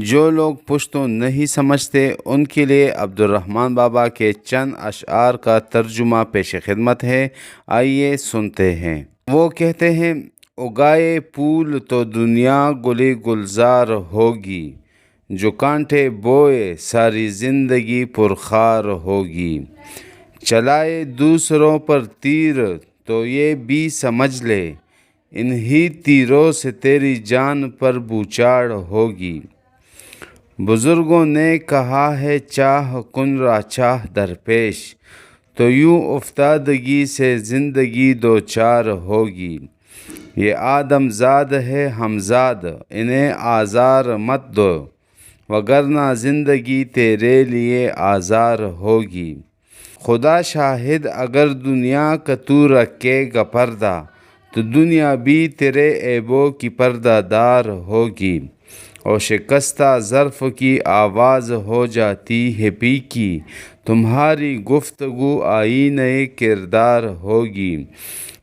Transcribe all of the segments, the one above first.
جو لوگ پشتو نہیں سمجھتے ان کے لیے عبدالرحمن بابا کے چند اشعار کا ترجمہ پیش خدمت ہے، آئیے سنتے ہیں۔ وہ کہتے ہیں، اگائے پھول تو دنیا گلی گلزار ہوگی، جو کانٹے بوئے ساری زندگی پرخار ہوگی۔ چلائے دوسروں پر تیر تو یہ بھی سمجھ لے، انہی تیروں سے تیری جان پر بوچھاڑ ہوگی۔ بزرگوں نے کہا ہے چاہ کن را چاہ درپیش، تو یوں افتادگی سے زندگی دوچار ہوگی۔ یہ آدم زاد ہے ہم زاد، انہیں آزار مت دو، وگرنہ زندگی تیرے لیے آزار ہوگی۔ خدا شاہد اگر دنیا کا تو رکھے گا پردہ، تو دنیا بھی تیرے عیبوں کی پردہ دار ہوگی۔ اور شکستہ ظرف کی آواز ہو جاتی ہے پھیکی، تمہاری گفتگو آئینۂ کردار ہوگی۔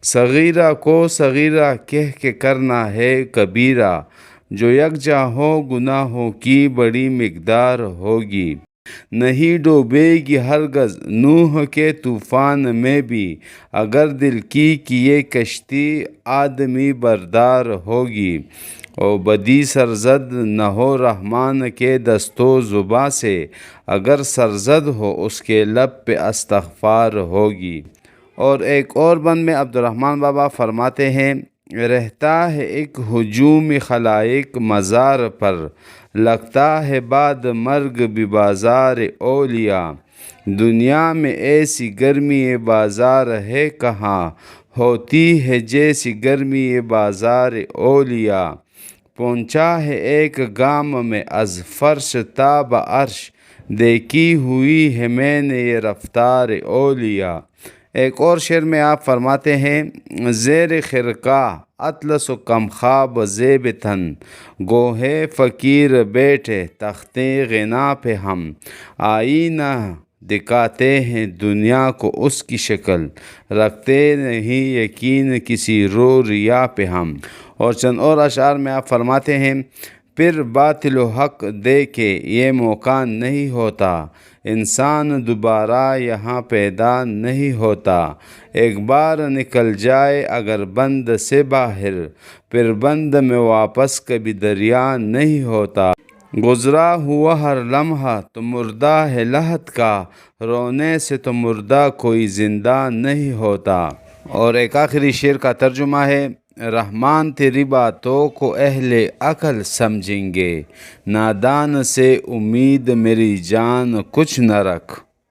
صغیرہ کو صغیرہ کہہ کے کرنا ہے کبیرہ، جو یکجا ہو گناہوں کی بڑی مقدار ہوگی۔ نہیں ڈوبے گی ہرگز نوح کے طوفان میں بھی، اگر دل کی یہ کشتی آدمی بردار ہوگی۔ اور بدی سرزد نہ ہو رحمان کے دست و زباں سے، اگر سرزد ہو اس کے لب پہ استغفار ہوگی۔ اور ایک اور بند میں عبدالرحمن بابا فرماتے ہیں، رہتا ہے ایک ہجوم خلائق مزار پر، لگتا ہے بعد مرگ بھی بازار اولیاء۔ دنیا میں ایسی گرمی بازار ہے کہاں، ہوتی ہے جیسی گرمی بازار اولیاء۔ پہنچا ہے ایک گام میں از فرش تا بعرش، دیکھی ہوئی ہے میں نے یہ رفتار اولیاء۔ ایک اور شعر میں آپ فرماتے ہیں، زیر خرقہ اطلس و کم خواب زیب تن، گوہے فقیر بیٹھے تختے غنا پہ ہم۔ آئینہ دکھاتے ہیں دنیا کو اس کی شکل، رکھتے نہیں یقین کسی رو ریا پہ ہم۔ اور چند اور اشعار میں آپ فرماتے ہیں، پھر باطل و حق دیکھے یہ موقع نہیں ہوتا، انسان دوبارہ یہاں پیدا نہیں ہوتا۔ ایک بار نکل جائے اگر بند سے باہر، پھر بند میں واپس کبھی دریا نہیں ہوتا۔ گزرا ہوا ہر لمحہ تو مردہ ہے لحد کا، رونے سے تو مردہ کوئی زندہ نہیں ہوتا۔ اور ایک آخری شعر کا ترجمہ ہے، رحمان تیری باتوں کو اہل عقل سمجھیں گے، نادان سے امید میری جان کچھ نہ رکھ۔